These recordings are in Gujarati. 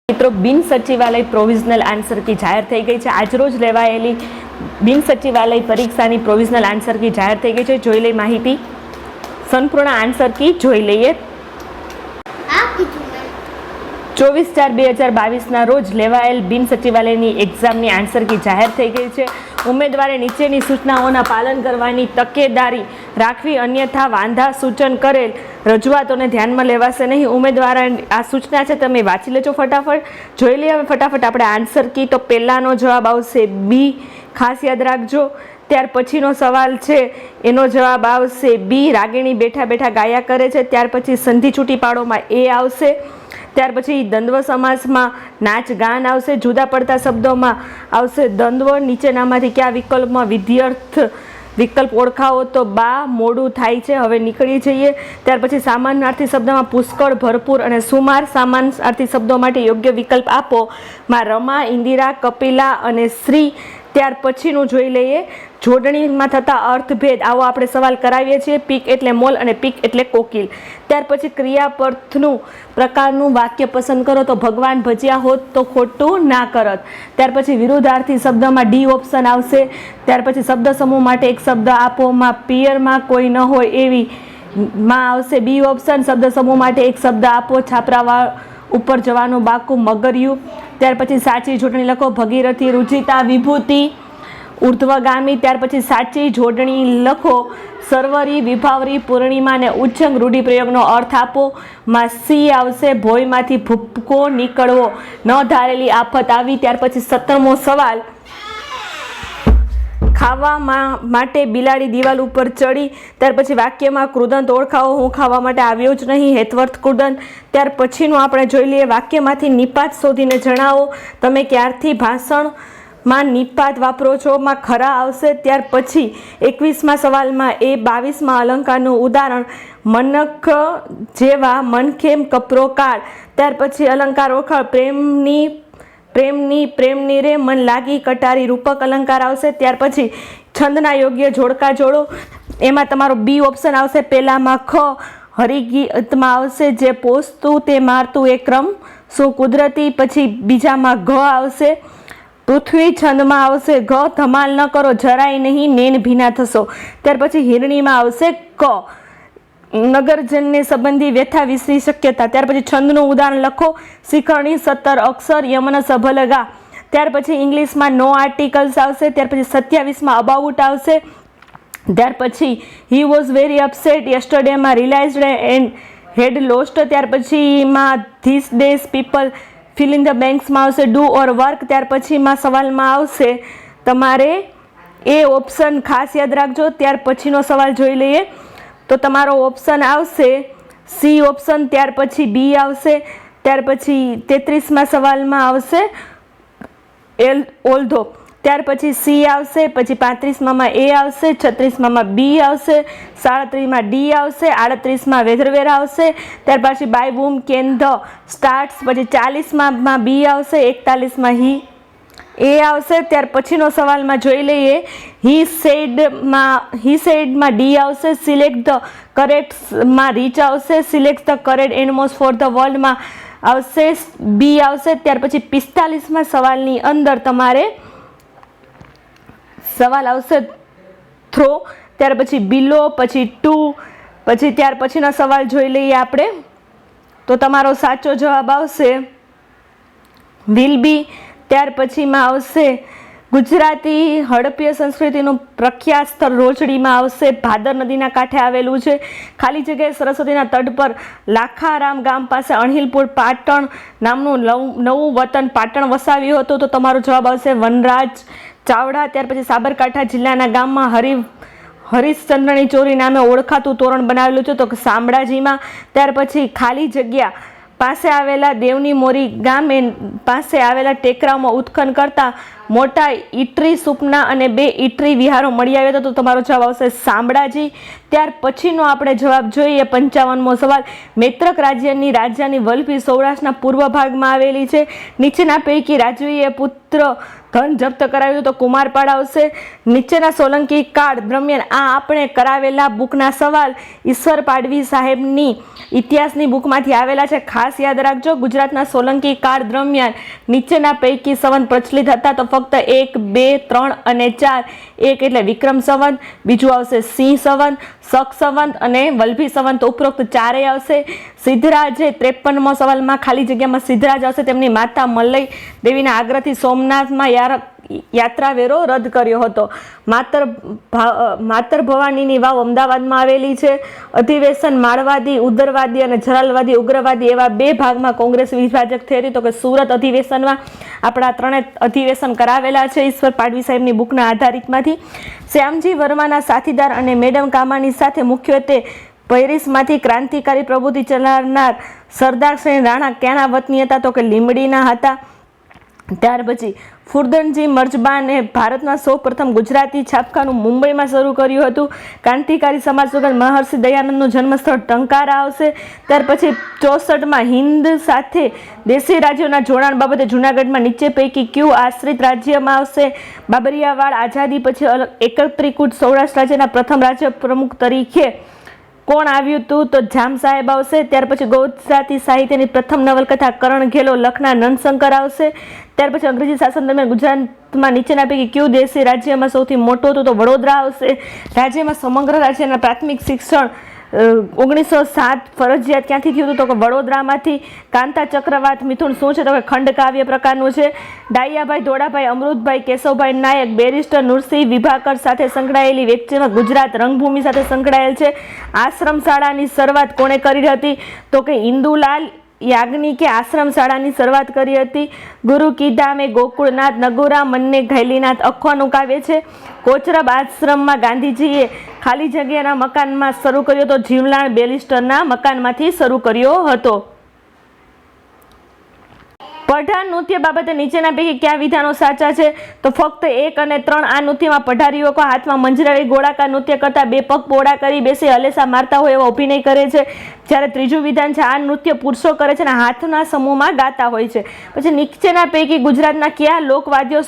મિત્રો બિન સચિવાલય પ્રોવિઝનલ આન્સર કી જાહેર થઈ ગઈ છે। આજરોજ લેવાયેલી બિન સચિવાલય પરીક્ષાની પ્રોવિઝનલ આન્સર કી જાહેર થઈ ગઈ છે। જોઈ લઈ માહિતી, સંપૂર્ણ આન્સર કી જોઈ લઈએ। 24/4/2022 રોજ લેવાયેલ બિન સચિવાલયની એક્ઝામની આન્સર કી જાહેર થઈ ગઈ છે। ઉમેદવારે નીચેની સૂચનાઓના પાલન કરવાની તકેદારી રાખવી, અન્યથા વાંધા સૂચન કરેલ રજૂઆતોને ધ્યાનમાં લેવાશે નહીં। ઉમેદવાર આ સૂચના છે, તમે વાંચી લેજો ફટાફટ। જોઈ લઈએ હવે ફટાફટ આપણે આન્સર કી। તો પહેલાનો જવાબ આવશે બી, ખાસ યાદ રાખજો। ત્યાર પછીનો સવાલ છે એનો જવાબ આવશે બી, રાગીણી બેઠા બેઠા ગાયા કરે છે। ત્યાર પછી સંધિ છૂટી પાડોમાં એ આવશે। ત્યાર પછી દ્વંદ્વ સમાસમાં નાચ ગાન આવશે। જુદા પડતા શબ્દોમાં આવશે દ્વંદ્વ। નીચેનામાંથી કયા વિકલ્પમાં વિધ્યર્થ વિકલ્પ ઓળખાવો? તો બા, મોડું થાય છે। હવે નીકળી જઈએ। ત્યાર પછી સામાનાર્થી શબ્દમાં પુષ્કળ, ભરપૂર અને સુમાર। સામાનાર્થી શબ્દો માટે યોગ્ય વિકલ્પ આપો માં રમા, ઇન્દિરા, કપિલા અને શ્રી। ત્યાર પછીનું જોઈ લઈએ જોડણીમાં થતા અર્થભેદ। આવો આપણે સવાલ કરાવીએ છીએ। પીક એટલે મોલ અને પીક એટલે કોકિલ। ત્યાર પછી ક્રિયાપદનું પ્રકારનું વાક્ય પસંદ કરો। તો ભગવાન ભજ્યા હોત તો ખોટું ના કરત। ત્યાર પછી વિરુદ્ધાર્થી શબ્દમાં ડી ઓપ્શન આવશે। ત્યાર પછી શબ્દ સમૂહ માટે એક શબ્દ આપો માં પિયરમાં કોઈ ન હોય એવી માં આવશે બી ઓપ્શન। શબ્દ સમૂહ માટે એક શબ્દ આપો છાપરાવાળ ઉપર જવાનું બાકું મગર્યું। ત્યાર પછી સાચી જોડણી લખો ભગીરથી, રુચિતા, વિભૂતિ, ઉર્ધ્વગામી। ત્યાર પછી સાચી જોડણી લખો સર્વરી, વિભાવરી, પૂર્ણિમા અને ઉચ્ચંગ। રૂઢિપ્રયોગનો અર્થ આપો માં સી આવશે ભોયમાંથી ભૂપકો નીકળવો, ન ધારેલી આફત આવી। ત્યાર પછી 17મો સવાલ, ખાવા માટે બિલાડી દિવાલ ઉપર ચડી। ત્યાર પછી વાક્યમાં કૃદંત ઓળખાવો। હું ખાવા માટે આવ્યો જ નહીં, હેતવર્થ કૃદંત। ત્યાર પછીનું આપણે જોઈ લઈએ વાક્યમાંથી નિપાત શોધીને જણાવો। તમે ક્યારથી ભાષણમાં નિપાત વાપરો છો માં ખરા આવશે। ત્યાર પછી 21મા સવાલમાં એ 22મા અલંકારનું ઉદાહરણ મનખ જેવા, મનખેમ, કપરો કાળ। ત્યાર પછી અલંકાર ઓળખાવ પ્રેમની રે, મન લાગી, કટારી, રૂપક અલંકાર આવશે। ત્યાર પછી છંદના યોગ્ય જોડકા જોડો। એમાં તમારો બી ઓપ્શન આવશે। પહેલામાં ખ હરિગીતમાં આવશે જે પોસતું તે મારતું એ ક્રમ શું કુદરતી। પછી બીજામાં ઘ આવશે પૃથ્વી। છંદમાં આવશે ઘ ધમાલ ન કરો જરાય નહીં, નેન ભીના થશો। ત્યાર પછી હિરણીમાં આવશે ક નગરજનને સંબંધી વ્યથા વિસરી શક્યતા। ત્યાર પછી છંદનું ઉદાહરણ લખો શિખરણી, 17 અક્ષર, યમન સભલગા। ત્યાર પછી ઇંગ્લિશમાં નો આર્ટિકલ્સ આવશે। ત્યાર પછી 27માં અબાઉટ આવશે। ત્યાર પછી હી વોઝ વેરી અપસેટ યસ્ટરડેમાં રિલાઇઝડ એન્ડ હેડ લોસ્ટ। ત્યાર પછીમાં this days people fill in the બેન્ક્સમાં આવશે ડુ ઓર વર્ક। ત્યાર પછીમાં સવાલમાં આવશે તમારે એ ઓપ્શન, ખાસ યાદ રાખજો। ત્યાર પછીનો સવાલ જોઈ લઈએ તો તમારો ઓપ્શન આવશે સી ઓપ્શન। ત્યાર પછી બી આવશે। ત્યાર પછી 33મા સવાલમાં આવશે ઓલ્ધો। ત્યાર પછી સી આવશે। પછી 35માં એ આવશે। 36માં બી આવશે। 37માં ડી આવશે। 38માં વેધરવેર આવશે। ત્યાર પછી બાય બૂમ કેન ધ સ્ટાર્ટ્સ। પછી 40માં બી આવશે। 41માં હી એ આવશે। ત્યાર પછીનો સવાલમાં જોઈ લઈએ હી સેડમાં ડી આવશે। સિલેક્ટ ધ કરેક્ટમાં રીચ આવશે। Select the correct animals for the વર્લ્ડમાં આવશે બી આવશે। ત્યાર પછી 45મા સવાલની અંદર તમારે સવાલ આવશે થ્રો। ત્યાર પછી બિલો, પછી ટુ, પછી ત્યાર પછીનો સવાલ જોઈ લઈએ આપણે તો તમારો સાચો જવાબ આવશે વિલ બી। ત્યાર પછીમાં આવશે ગુજરાતી હડપ્ય સંસ્કૃતિનું પ્રખ્યાત સ્થળ રોજડીમાં આવશે ભાદર નદીના કાંઠે આવેલું છે। ખાલી જગ્યાએ સરસ્વતીના તટ પર લાખારામ ગામ પાસે અણહિલપુર પાટણ નામનું નવું વતન પાટણ વસાવ્યું હતું। તો તમારો જવાબ આવશે વનરાજ ચાવડા। ત્યાર પછી સાબરકાંઠા જિલ્લાના ગામમાં હરીશચંદ્રની ચોરી નામે ઓળખાતું તોરણ બનાવેલું છે તો શામળાજીમાં। ત્યાર પછી ખાલી જગ્યા પાસે આવેલા દેવની મોરી ગામે પાસે આવેલા ટેકરાઓમાં ઉત્ખનન કરતા મોટા ઈટરી સુપના અને 2 ઈટરી વિહારો મળી આવ્યા હતા, તો તમારો જવાબ આવશે શામળાજી. ત્યાર પછીનો આપણે જવાબ જોઈએ 55મો સવાલ. મૈત્રક રાજ્યની રાજધાની વલભી સૌરાષ્ટ્રના પૂર્વ ભાગમાં આવેલી છે. નીચેના પૈકી રાજવીએ પુત્ર ધન જપ્ત કરાવ્યું તો કુમારપાળ આવશે. નીચેના સોલંકી કાળ દરમિયાન આ આપણે કરાવેલા બુકના સવાલ ઈશ્વર પાડવી સાહેબની ઇતિહાસની બુકમાંથી આવેલા છે, ખાસ યાદ રાખજો. ગુજરાતના સોલંકી કાળ દરમિયાન નીચેના પૈકી સંવત પ્રચલિત હતા, તો ફક્ત 1, 2, 3 અને 4. 1 એટલે વિક્રમ સંવત, બીજું આવશે સિંહ સંવત, શક સંવત અને વલભી સંવત. ઉપરોક્ત 4 આવશે. સિદ્ધરાજે 53મો સવાલમાં ખાલી જગ્યામાં સિદ્ધરાજ આવશે. તેમની માતા મલય દેવીના આગ્રહથી સોમનાથમાં યાત્રા વેરો રદ કર્યો હતો. માતર ભવાનીની વાવ અમદાવાદમાં આવેલી છે. અધિવેશન માળવાદી, ઉદરવાદી અને જરાલવાદી ઉગ્રવાદી એવા 2 ભાગમાં કોંગ્રેસ વિભાજક થઈ હતી. તો કે સુરત અધિવેશનમાં આપણા 3 અધિવેશન કરાવેલા છે ઈશ્વર પાડવી સાહેબની બુકના આધારિતમાંથી. શ્યામજી વર્માના સાથીદાર અને મેડમ કામાની સાથે મુખ્યત્વે પેરિસમાંથી ક્રાંતિકારી પ્રવૃત્તિ ચલાવનાર સરદાર શ્રી રાણા ક્યાંના વતની હતા, તો કે લીંબડીના હતા. ત્યાર પછી ફુરદનજી મર્જબાને ભારતના સૌપ્રથમ ગુજરાતી છાપખાનું મુંબઈમાં શરૂ કર્યું હતું. ક્રાંતિકારી સમાજ સુગંધ મહર્ષિ દયાનંદનું જન્મસ્થળ ટંકારા આવશે. ત્યાર પછી 64માં હિન્દ સાથે દેશી રાજ્યોના જોડાણ બાબતે જૂનાગઢમાં નીચે પૈકી કયું આશ્રિત રાજ્યમાં આવશે? બાબરિયાવાડ. આઝાદી પછી એકત્રીકૃત સૌરાષ્ટ્ર રાજ્યના પ્રથમ રાજ્ય પ્રમુખ તરીકે કોણ આવ્યું હતું? તો જામ સાહેબ આવશે. ત્યાર પછી ગુજરાતી સાહિત્યની પ્રથમ નવલકથા કરણ ઘેલો લખના નંદશંકર આવશે. ત્યાર પછી અંગ્રેજી શાસન દરમિયાન ગુજરાતમાં નીચેના પૈકી કયું દેશી રાજ્યમાં સૌથી મોટું હતું? તો વડોદરા આવશે. રાજ્યમાં સમગ્ર રાજ્યના પ્રાથમિક શિક્ષણ 1907 ફરજિયાત ક્યાંથી થયું હતું? તો કે વડોદરામાંથી. કાંતા ચક્રવાત મિથુન શું છે? તો કે ખંડ કાવ્ય પ્રકારનું છે. ડાયાભાઈ, ધોળાભાઈ, અમૃતભાઈ, કેશવભાઈ નાયક બેરિસ્ટર નૃસિંહ વિભાકર સાથે સંકળાયેલી વ્યક્તિમાં ગુજરાત રંગભૂમિ સાથે સંકળાયેલ છે. આશ્રમ શાળાની શરૂઆત કોણે કરી હતી? તો કે ઇન્દુલાલ યાજ્ઞિકે આશ્રમ શાળાની શરૂઆત કરી હતી. ગુરુ કીધામે ગોકુળનાથ નગોરા મનને ઘૈલીનાથ અખવાનું કાવ્ય છે. કોચરબ આશ્રમમાં ગાંધીજીએ ખાલી જગ્યાના મકાનમાં શરૂ કર્યો હતો. જીવલાણ બેરિસ્ટરના મકાનમાંથી શરૂ કર્યો હતો. પઢાણ નૃત્ય બાબતે નીચેના પૈકી કયા વિધાનો સાચા છે? તો ફક્ત 1 અને 3. આ નૃત્યમાં પઢાર યુવકો હાથમાં મંજરાળી ગોળાકાર નૃત્ય કરતા 2 પગ પોળા કરી બેસી હલેસા મારતા હોય એવો અભિનય કરે છે. જ્યારે ત્રીજું વિધાન છે આ નૃત્ય પુરુષો કરે છે અને હાથના સમૂહમાં ગાતા હોય છે. પછી નીચેના પૈકી ગુજરાતના કયા લોકવાદ્યો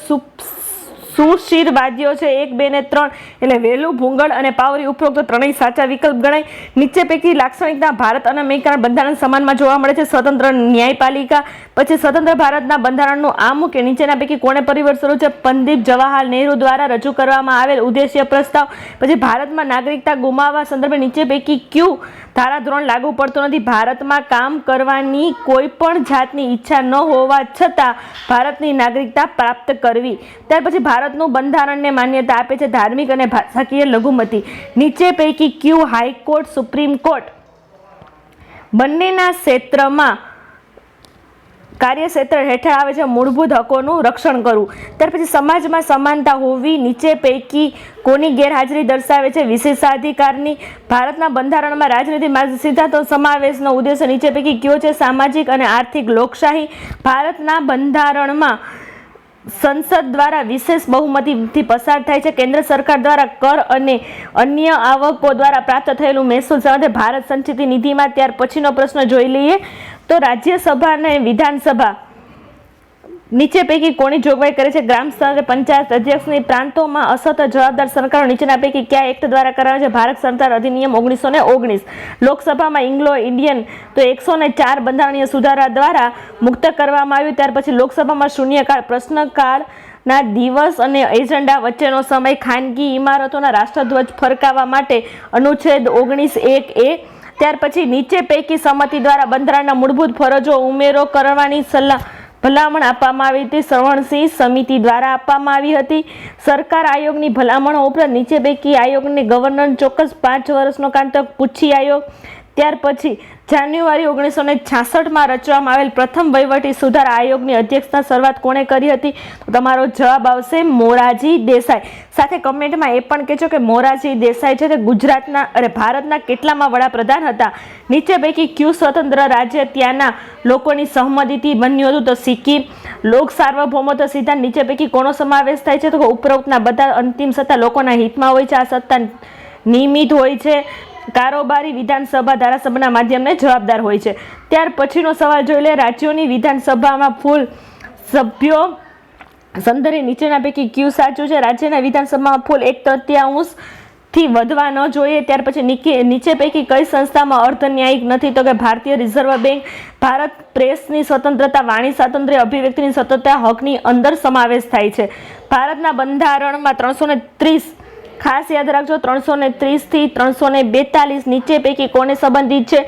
સુશીર વાદ્યો છે? 1, 2 ને 3 એટલે વેલું, ભૂંગળ અને પાવરી. ઉપરોક્ત 3 સાચા વિકલ્પ ગણાય. નીચે પૈકી લાક્ષણિકતા ભારત અને અમેરિકાના બંધારણ સમાનમાં જોવા મળે છે? સ્વતંત્ર ન્યાયપાલિકા. પછી સ્વતંત્ર ભારતના બંધારણનું આમુખ કે નીચેના પૈકી કોણે પરિવર્તન કર્યું છે? પંડિત જવાહરલાલ નહેરુ દ્વારા રજૂ કરવામાં આવેલ ઉદ્દેશ્ય પ્રસ્તાવ. પછી ભારતમાં નાગરિકતા ગુમાવવા સંદર્ભે નીચે પૈકી કયું ધારાધોરણ લાગુ પડતું નથી? ભારતમાં કામ કરવાની કોઈ પણ જાતની ઈચ્છા ન હોવા છતાં ભારતની નાગરિકતા પ્રાપ્ત કરવી. ત્યાર પછી ભારતનું બંધારણને માન્યતા આપે છે ધાર્મિક અને ભાષાકીય લઘુમતી. નીચે પૈકી કયું હાઈકોર્ટ સુપ્રીમ કોર્ટ બંનેના ક્ષેત્રમાં કાર્યક્ષેત્ર હેઠળ આવે છે મૂળભૂત હકોનું રક્ષણ કરવું. ત્યાર પછી સમાજમાં સમાનતા હોવી નીચે પૈકી કોની ગેરહાજરી દર્શાવે છે? વિશેષાધિકારની. ભારતના બંધારણમાં રાજનીતિ સિદ્ધાંતો સમાવેશનો ઉદ્દેશ નીચે પૈકી કયો છે? સામાજિક અને આર્થિક લોકશાહી. ભારતના બંધારણમાં સંસદ દ્વારા વિશેષ બહુમતીથી પસાર થાય છે. કેન્દ્ર સરકાર દ્વારા કર અને અન્ય આવકો દ્વારા પ્રાપ્ત થયેલું મહેસૂલ સાથે ભારત સંચિત નિધિમાં. ત્યાર પછીનો પ્રશ્ન જોઈ લઈએ તો રાજ્યસભા અને વિધાનસભા નીચે પૈકી કોની જોગવાઈ કરે છે? ગ્રામ સ્તરે પંચાયત અધ્યક્ષની. પ્રાંતોમાં અસત જવાબદાર સરકારો નીચેના પૈકી કયા એક્ટ દ્વારા કરાવે છે? ભારત સરકાર અધિનિયમ 1919. લોકસભામાં એંગ્લો ઇન્ડિયન તો 104 બંધારણીય સુધારા દ્વારા મુક્ત કરવામાં આવ્યું. ત્યાર પછી લોકસભામાં શૂન્યકાળ, પ્રશ્નકાળના દિવસ અને એજન્ડા વચ્ચેનો સમય, ખાનગી ઇમારતોના રાષ્ટ્રધ્વજ ફરકાવવા માટે અનુચ્છેદ 19(1)(a). ત્યાર પછી નીચે પૈકી સંમતિ દ્વારા બંધારણના મૂળભૂત ફરજો ઉમેરો કરવાની ભલામણ આપવામાં આવી હતી? શ્રવણસિંહ સમિતિ દ્વારા આપવામાં આવી હતી. સરકાર આયોગની ભલામણો ઉપરાંત નીચે પૈકી આયોગને ગવર્નર ચોક્કસ 5 વર્ષનો કાંતક પૂછી આયોગ. ત્યાર પછી જાન્યુઆરી 1966માં રચવામાં આવેલ પ્રથમ વહીવટી સુધારા આયોગની અધ્યક્ષતા શરૂઆત કોણે કરી હતી? તો તમારો જવાબ આવશે મોરારજી દેસાઈ. સાથે કમેન્ટમાં એ પણ કહેજો કે મોરારજી દેસાઈ છે તે ભારતના કેટલામાં વડાપ્રધાન હતા? નીચે પૈકી કયું સ્વતંત્ર રાજ્ય ત્યાંના લોકોની સહમતિથી બન્યું હતું? તો સિક્કિમ. લોક સાર્વભૌમત્વ સિદ્ધાંત નીચે પૈકી કોનો સમાવેશ થાય છે? તો ઉપરોક્તના બધા અંતિમ સત્તા લોકોના હિતમાં હોય છે. આ સત્તા નિયમિત હોય છે. કારોબારી વિધાનસભા ધારાસભાના માધ્યમને જવાબદાર હોય છે. ત્યાર પછીનો સવાલ જોઈ લે. રાજ્યોની વિધાનસભામાં ફૂલ સભ્યો સંદર્ભે નીચેના પૈકી કયું સાચું છે? રાજ્યના વિધાનસભામાં ફૂલ 1/3 થી વધવા ન જોઈએ. ત્યાર પછી નીચે પૈકી કઈ સંસ્થામાં અર્ધન્યાયિક નથી? તો કે ભારતીય રિઝર્વ બેંક. ભારત પ્રેસની સ્વતંત્રતા, વાણી સ્વાતંત્ર્ય, અભિવ્યક્તિની સ્વતંત્રતા, હકની અંદર સમાવેશ થાય છે. ભારતના બંધારણમાં 330, ખાસ યાદ રાખજો, 330 થી 342 નીચે પૈકી કોને સંબંધિત છે?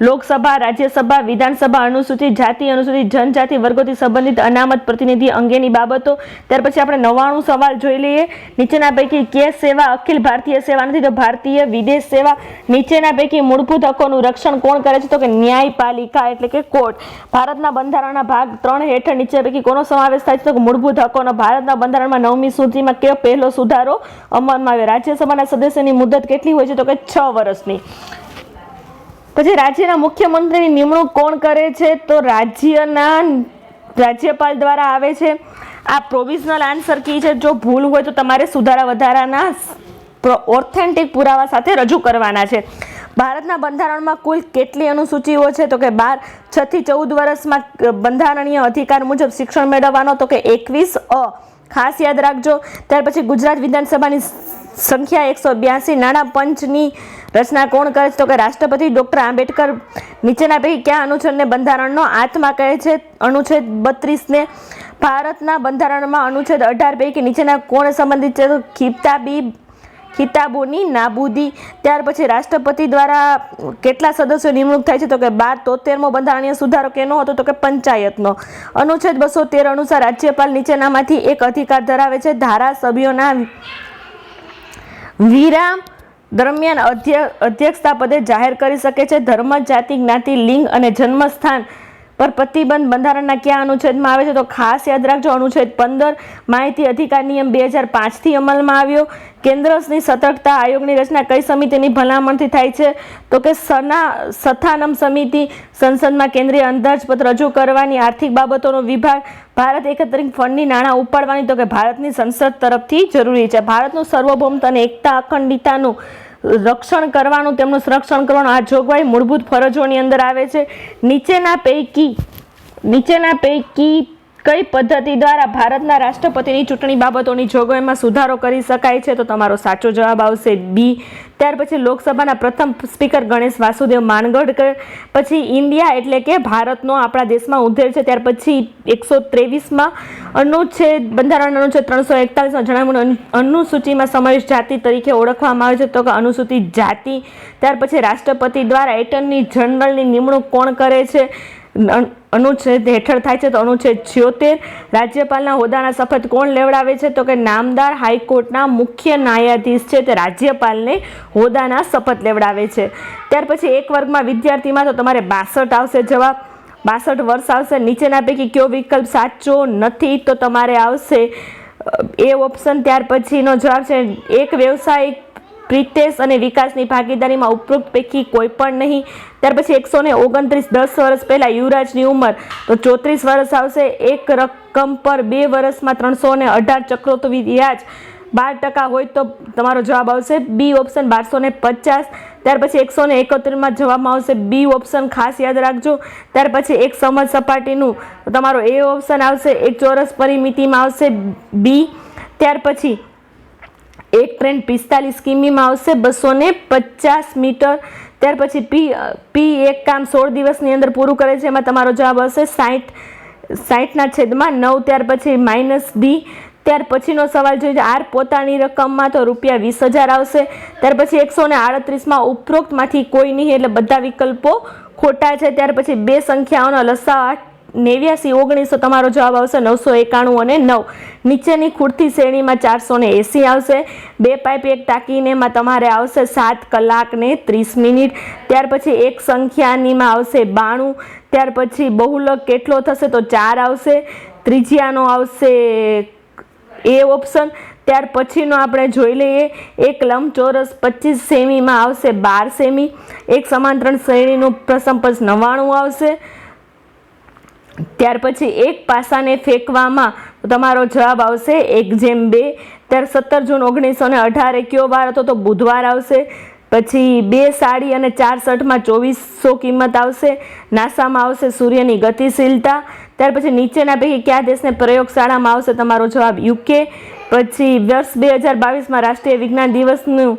લોકસભા, રાજ્યસભા, વિધાનસભા, અનુસૂચિત જાતિ, અનુસૂચિત જનજાતિ વર્ગોથી સંબંધિત અનામત પ્રતિનિધિ અંગેની બાબતો. ત્યાર પછી આપણે 99 સવાલ જોઈ લઈએ. નીચેના પૈકી કે સેવા અખિલ ભારતીય સેવા નથી? તો ભારતીય વિદેશ સેવા. નીચેના પૈકી મૂળભૂત હકોનું રક્ષણ કોણ કરે છે? તો કે ન્યાયપાલિકા એટલે કે કોર્ટ. ભારતના બંધારણના ભાગ 3 હેઠળ નીચે પૈકી કોનો સમાવેશ થાય છે? તો મૂળભૂત હકોનો. ભારતના બંધારણમાં 9મી સુધીમાં કયો પહેલો સુધારો અમલમાં આવ્યો? રાજ્યસભાના સદસ્યની મુદત કેટલી હોય છે? તો કે 6 વર્ષની. પછી રાજ્યના મુખ્યમંત્રીની નિમણૂક કોણ કરે છે? તો રાજ્યપાલ દ્વારા આવે છે. આ પ્રોવિઝનલ આન્સર કી છે. જો ભૂલ હોય તો તમારે સુધારા વધારાના ઓથેન્ટિક પુરાવા સાથે રજૂ કરવાના છે. ભારતના બંધારણમાં કુલ કેટલી અનુસૂચિઓ છે? તો કે 12. 6 થી 14 વર્ષમાં બંધારણીય અધિકાર મુજબ શિક્ષણ મેળવવાનો? તો કે 21 ખાસ યાદ રાખજો. ત્યાર પછી ગુજરાત વિધાનસભાની સંખ્યા 182. નાણાં પંચની રચના કોણ કરે છે? તો કે રાષ્ટ્રપતિ ડોક્ટર આંબેડકર. નીચેના પૈકી કયા અનુચ્છેદને બંધારણનો આત્મા કહે છે? અનુચ્છેદ 32 ને. ભારતના બંધારણમાં અનુચ્છેદ 18 પૈકી નીચેના કોણ સંબંધિત છે? તો ખિતાબોની નાબૂદી. ત્યાર પછી રાષ્ટ્રપતિ દ્વારા કેટલા સદસ્યો નિમણૂક થાય છે? તો કે 12. 73મો બંધારણીય સુધારો કેનો હતો? તો કે પંચાયતનો. અનુચ્છેદ 213 અનુસાર રાજ્યપાલ નીચેનામાંથી એક અધિકાર ધરાવે છે? ધારાસભ્યોના વિરામ દરમિયાન અધ્યક્ષતા પદે જાહેર કરી શકે છે. ધર્મ, જાતિ, જ્ઞાતિ, લિંગ અને જન્મસ્થાન પર પ્રતિબંધ બંધારણના કયા અનુચ્છેદમાં આવે છે? તો ખાસ યાદ રાખજો, અનુચ્છેદ 15. માહિતી અધિકાર નિયમ 2005થી અમલમાં આવ્યો. કેન્દ્રની સતર્કતા આયોગની રચના કઈ સમિતિની ભલામણથી થાય છે? તો કે સથાનમ સમિતિ. સંસદમાં કેન્દ્રીય અંદાજપત્ર રજૂ કરવાની આર્થિક બાબતોનો વિભાગ. ભારત એકત્રિત ફંડની નાણાં ઉપાડવાની? તો કે ભારતની સંસદ તરફથી જરૂરી છે. ભારતનું સાર્વભૌમત્વ અને એકતા અખંડિતતાનું રક્ષણ કરવાનું, તેમનું સંરક્ષણ કરવાનું આ જોગવાઈ મૂળભૂત ફરજોની અંદર આવે છે. નીચેના પૈકી કઈ પદ્ધતિ દ્વારા ભારતના રાષ્ટ્રપતિની ચૂંટણી બાબતોની જોગવાઈમાં સુધારો કરી શકાય છે? તો તમારો સાચો જવાબ આવશે બી. ત્યાર પછી લોકસભાના પ્રથમ સ્પીકર ગણેશ વાસુદેવ માનગઢકર. પછી ઇન્ડિયા એટલે કે ભારતનો આપણા દેશમાં ઉદ્દેશ છે. ત્યાર પછી 123માં બંધારણ અનુચ્છેદ 341માં જણાવ્યું અનુસૂચિમાં સમાવેશ જાતિ તરીકે ઓળખવામાં આવે છે? તો કે અનુસૂચિત જાતિ. ત્યાર પછી રાષ્ટ્રપતિ દ્વારા એટર્ની જનરલની નિમણૂક કોણ કરે છે? અનુચ્છેદ હેઠળ થાય છે? તો અનુચ્છેદ 76. રાજ્યપાલના હોદ્દાના શપથ કોણ લેવડાવે છે? તો કે નામદાર હાઈકોર્ટના મુખ્ય ન્યાયાધીશ છે તે રાજ્યપાલને હોદ્દાના શપથ લેવડાવે છે. ત્યાર પછી એક વર્ગમાં વિદ્યાર્થીમાં તો તમારે 62 આવશે જવાબ. 62 વર્ષ આવશે. નીચેના પૈકી કયો વિકલ્પ સાચો નથી? તો તમારે આવશે એ ઓપ્શન. ત્યાર પછીનો જવાબ છે એક વ્યવસાયિક પ્રિતેશ અને વિકાસની ભાગીદારીમાં ઉપરોક્ત પૈકી કોઈ પણ નહીં. ત્યાર પછી 129 10 વર્ષ પહેલા યુવરાજની ઉંમર? તો 34 વર્ષ આવશે. એક રકમ પર 2 વર્ષમાં 318 ચક્રવૃદ્ધિ વ્યાજ 12% હોય તો તમારો જવાબ આવશે બી ઓપ્શન 1250. ત્યાર પછી 171માં જવાબમાં આવશે બી ઓપ્શન, ખાસ યાદ રાખજો. ત્યાર પછી એક સમજ સપાટીનું તમારો એ ઓપ્શન આવશે. એક ચોરસ પરિમિતિમાં આવશે બી. ત્યાર પછી એક ટ્રેન 45 કિમીમાં આવશે 250 મીટર. ત્યાર પછી પી એક કામ 16 દિવસની અંદર પૂરું કરે છે, એમાં તમારો જવાબ આવશે 60/9. ત્યાર પછી -ડી. ત્યાર પછીનો સવાલ જોઈએ આર પોતાની રકમમાં તો ₹20,000 આવશે. ત્યાર પછી 138માં ઉપરોક્તમાંથી કોઈ નહીં એટલે બધા વિકલ્પો ખોટા છે. ત્યાર પછી બે સંખ્યાઓનો લસાઅ 89 તમારો જવાબ આવશે 991 અને 9. નીચેની ખૂટતી શ્રેણીમાં 480 આવશે. 2 પાઇપ એક ટાંકીનેમાં તમારે આવશે 7 કલાક ને 30 મિનિટ. ત્યાર પછી એક સંખ્યાનીમાં આવશે 92. ત્યાર પછી બહુલક કેટલો થશે તો 4 આવશે. ત્રિજ્યાનો આવશે એ ઓપ્શન. ત્યાર પછીનો આપણે જોઈ લઈએ, એક લંબચોરસ 25 સેમીમાં આવશે 12 સેમી. એક સમાંતર શ્રેણીનું પ્રથમ પદ 99 આવશે. ત્યાર પછી એક પાસાને ફેંકવામાં તમારો જવાબ આવશે 1:2. ત્યારે 17 જૂન 1918 કયો વાર હતો તો બુધવાર આવશે. પછી 2 સાડી અને 4 શર્ટમાં 2400 કિંમત આવશે. નાસામાં આવશે સૂર્યની ગતિશીલતા. ત્યાર પછી નીચેના પૈકી કયા દેશને પ્રયોગશાળામાં આવશે તમારો જવાબ UK. પછી વર્ષ 2022માં રાષ્ટ્રીય વિજ્ઞાન દિવસનું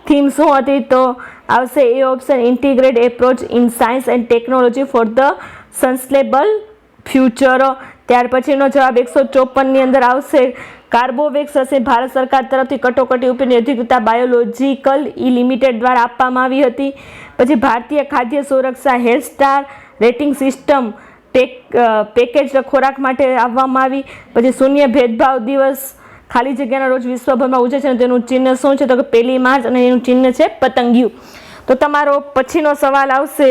થીમ શું હતી તો આવશે એ option, integrate approach in science and technology for the sustainable future. ત્યાર પછીનો જવાબ 154ની અંદર આવશે કાર્બોવેક્સ હશે ભારત સરકાર તરફથી કટોકટી ઉપરની અધિકૃતતા બાયોલોજિકલ લિમિટેડ દ્વારા આપવામાં આવી હતી. પછી ભારતીય ખાદ્ય સુરક્ષા health star rating system package ખોરાક માટે આવવામાં આવી. પછી શૂન્ય ભેદભાવ દિવસ ખાલી જગ્યાના રોજ વિશ્વભરમાં ઉજવે છે અને તેનું ચિહ્ન શું છે તો કે 1 માર્ચ અને એનું ચિહ્ન છે પતંગિયું. તો તમારો પછીનો સવાલ આવશે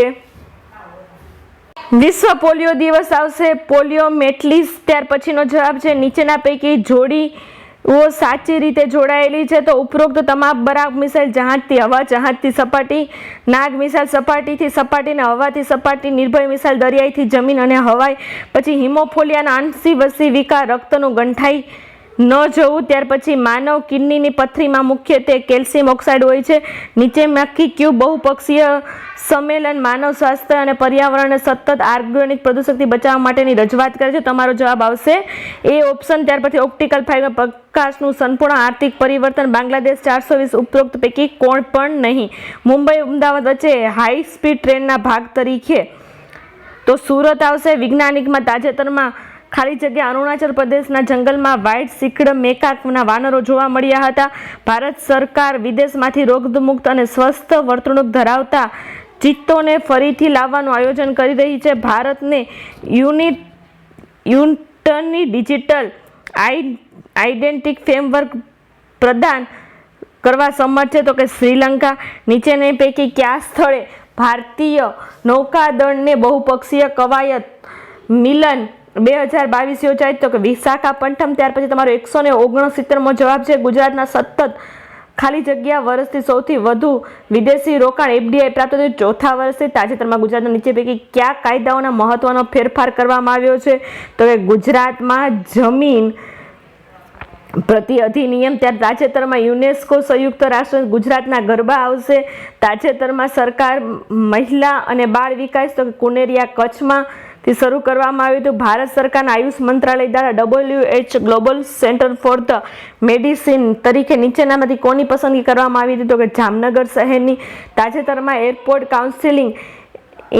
વિશ્વ પોલિયો દિવસ આવશે પોલિયોમેટલીસ. ત્યાર પછીનો જવાબ છે નીચેના પૈકી જોડીઓ સાચી રીતે જોડાયેલી છે તો ઉપરોક્ત તમામ બરાક મિસાઇલ જહાજથી હવા, જહાજથી સપાટી, નાગ મિસાઇલ સપાટીથી સપાટી અને હવાથી સપાટી, નિર્ભય મિસાઇલ દરિયાઈથી જમીન અને હવાઈ. પછી હિમોફોલિયાના આંશિક વિકાર, રક્તનું ગંઠાઈ ન જવું. ત્યાર પછી માનવ કિડનીની પથરીમાં મુખ્યત્વે કેલ્શિયમ ઓક્સાઇડ હોય છે. નીચેમાંથી કયું બહુપક્ષીય સંમેલન માનવ સ્વાસ્થ્ય અને પર્યાવરણને સતત ઓર્ગેનિક પ્રદૂષણથી બચાવવા માટેની રજૂઆત કરે છે? તમારો જવાબ આવશે એ ઓપ્શન. ત્યાર પછી ઓપ્ટિકલ ફાઇબર પ્રકાશનું સંપૂર્ણ આર્થિક પરિવર્તન બાંગ્લાદેશ 420 ઉપરોક્ત પૈકી કોણ પણ નહીં? મુંબઈ અમદાવાદ વચ્ચે હાઈ સ્પીડ ટ્રેનના ભાગ તરીકે તો સુરત આવશે. વૈજ્ઞાનિકમાં તાજેતરમાં ખાલી જગ્યા અરુણાચલ પ્રદેશના જંગલમાં વ્હાઇટ સિક્ડ મેકાકના વાનરો જોવા મળ્યા હતા. ભારત સરકાર વિદેશમાંથી રોગમુક્ત અને સ્વસ્થ વર્તણૂક ધરાવતા ચિત્તોને ફરીથી લાવવાનું આયોજન કરી રહી છે. ભારતને યુનિટની ડિજિટલ આઇડેન્ટિટી ફ્રેમવર્ક પ્રદાન કરવા સમર્થ છે તો કે શ્રીલંકા. નીચેની પૈકી કયા સ્થળે ભારતીય નૌકાદળને બહુપક્ષીય કવાયત મિલન 2022 યોજાય તો કે વિશાખાપટ્ટનમ. ત્યાર પછી તમારો 169મો જવાબ છે ગુજરાતના સતત ખાલી જગ્યા વર્ષથી સૌથી વધુ વિદેશી રોકાણ FDI પ્રાપ્ત થયું ચોથા વર્ષે. તાજેતરમાં ગુજરાતના નીચે પૈકી કયા કાયદાઓના મહત્વનો ફેરફાર કરવામાં આવ્યો છે તો કે ગુજરાતમાં જમીન પ્રતિ અધિનિયમ. ત્યારે તાજેતરમાં યુનેસ્કો સંયુક્ત રાષ્ટ્ર ગુજરાતના ગરબા આવશે. તાજેતરમાં સરકાર મહિલા અને બાળ વિકાસ તો કુનેરિયા કચ્છમાં થી શરૂ કરવામાં આવ્યું હતું. ભારત સરકારના આયુષ મંત્રાલય દ્વારા WHO global centre for the medicine તરીકે નીચેનામાંથી કોની પસંદગી કરવામાં આવી હતી તો કે જામનગર શહેરની. તાજેતરમાં airport counselling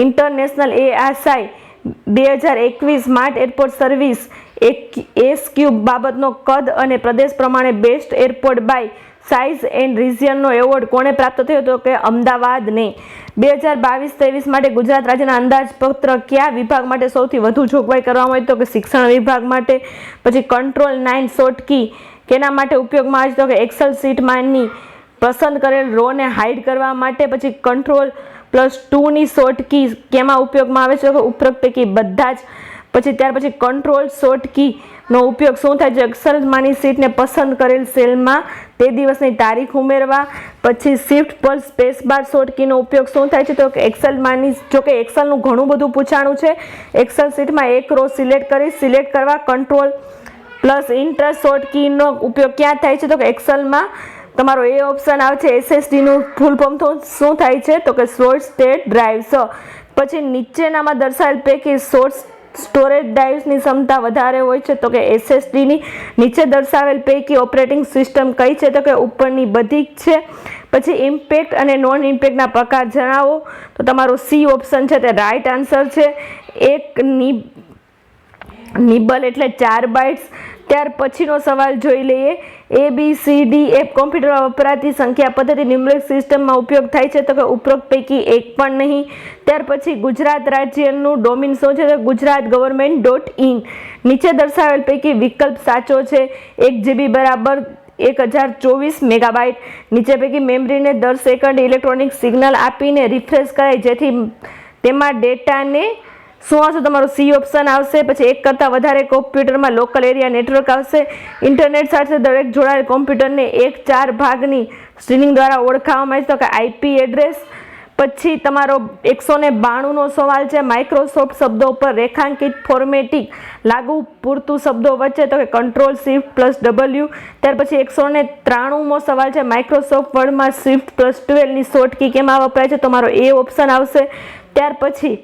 international ASI 2021 smart airport service SQ બાબતનો કદ અને પ્રદેશ પ્રમાણે best airport by size and રિજિયનનો એવોર્ડ કોને પ્રાપ્ત થયો હતો કે અમદાવાદને. 2022-23 માટે ગુજરાત રાજ્યના અંદાજપત્ર કયા વિભાગ માટે સૌથી વધુ જોગવાઈ કરવામાં આવી તો કે શિક્ષણ વિભાગ માટે. પછી કંટ્રોલ 9 શોર્ટકી કેના માટે ઉપયોગમાં આવે છે તો કે એક્સેલ શીટમાંની પસંદ કરેલ રોને હાઇડ કરવા માટે. પછી કંટ્રોલ+2ની શોર્ટકી કેમાં ઉપયોગમાં આવે છે તો કે ઉપરોક્ત પૈકી બધા જ. પછી ત્યાર પછી કંટ્રોલ શોર્ટકીનો ઉપયોગ શું થાય છે એક્સેલમાંની શીટને પસંદ કરેલ સેલમાં તે દિવસની તારીખ ઉમેરવા. પછી શિફ્ટ પર સ્પેસ બાર શોર્ટકીનો ઉપયોગ શું થાય છે તો કે એક્સેલમાંની જો કે એક્સેલનું ઘણું બધું પૂછાણું છે. એક્સેલ શીટમાં એક રો સિલેક્ટ કરવા. કંટ્રોલ+ઇન્ટર શોર્ટકીનો ઉપયોગ ક્યાં થાય છે તો કે એક્સેલમાં તમારો એ ઓપ્શન આવે છે. SSDનું ફૂલ ફોર્મ શું થાય છે તો કે સોલિડ સ્ટેટ ડ્રાઈવ્સ. પછી નીચેનામાં દર્શાવેલ પૈકી સ્ટોરેજ ડ્રાઇવ્સની ક્ષમતા વધારે હોય છે તો કે SSDની. નીચે દર્શાવેલ પૈકી ઓપરેટિંગ સિસ્ટમ કઈ છે તો કે ઉપરની બધી જ છે. પછી ઇમ્પેક્ટ અને નોન ઇમ્પેક્ટના પ્રકાર જણાવો તો તમારો C ઓપ્શન છે તે રાઈટ આન્સર છે. એક નિબલ એટલે 4 બાઇટ્સ. ત્યાર પછીનો સવાલ જોઈ લઈએ. ABCDF કોમ્પ્યુટરમાં વપરાતી સંખ્યા પદ્ધતિ ન્યુમેરિક સિસ્ટમમાં ઉપયોગ થાય છે? તો કે ઉપરોક્ત પૈકી એક પણ નહીં. ત્યાર પછી ગુજરાત રાજ્યનું ડોમેન શું છે? તો ગુજરાત government.in. નીચે દર્શાવેલ પૈકી વિકલ્પ સાચો છે. 1 GB બરાબર 1024 મેગાબાઇટ. નીચે પૈકી મેમરીને દર સેકન્ડ ઇલેક્ટ્રોનિક સિગ્નલ આપીને રિફ્રેશ કરાય જેથી તેમાં ડેટાને શું આવશે? તમારો સી ઓપ્શન આવશે. પછી એક કરતાં વધારે કોમ્પ્યુટરમાં લોકલ એરિયા નેટવર્ક આવશે. ઇન્ટરનેટ સાથે દરેક જોડાયેલ કોમ્પ્યુટરને 1/4 ભાગની સ્ટ્રીંગ દ્વારા ઓળખાવવામાં આવે છે. તો કે આઈપી એડ્રેસ. પછી તમારો 192નો સવાલ છે. માઇક્રોસોફ્ટ શબ્દો પર રેખાંકિત ફોર્મેટિંગ લાગુ પૂરતું શબ્દો વચ્ચે? તો કે Ctrl+Shift+W. ત્યાર પછી 193મો સવાલ છે. માઇક્રોસોફ્ટ વર્ડમાં Shift+12ની શોર્ટકી કેમાં વપરાય છે? તમારો એ ઓપ્શન આવશે. ત્યાર પછી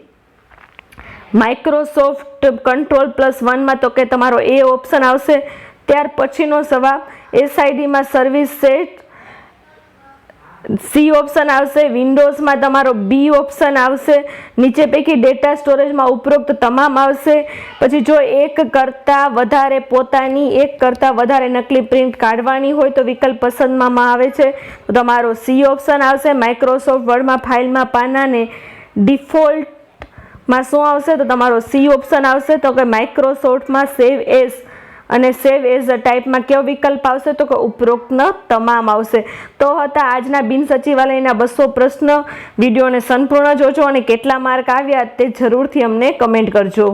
માઇક્રોસોફ્ટ Ctrl+1માં? તો કે તમારો એ ઓપ્શન આવશે. ત્યાર પછીનો સવાલ SIDમાં સર્વિસ સેટ સી ઓપ્શન આવશે. વિન્ડોઝમાં તમારો બી ઓપ્શન આવશે. નીચે પૈકી ડેટા સ્ટોરેજમાં ઉપરોક્ત તમામ આવશે. પછી જો એક કરતાં વધારે નકલી પ્રિન્ટ કાઢવાની હોય તો વિકલ્પ પસંદમાં આવે છે. તો તમારો સી ઓપ્શન આવશે. માઇક્રોસોફ્ટ વર્ડમાં ફાઇલમાં પાનાને ડિફોલ્ટમાં શું આવશે? તો તમારો સી ઓપ્શન આવશે. તો કે માઇક્રોસોફ્ટમાં સેવ એઝ અને સેવ એઝ ટાઈપમાં કયો વિકલ્પ આવશે? તો કે ઉપરોક્ત તમામ આવશે. તો હતા આજના બિન સચિવાલયના 200 પ્રશ્ન. વિડીયોને સંપૂર્ણ જોજો અને કેટલા માર્ક આવ્યા તે જરૂરથી અમને કમેન્ટ કરજો.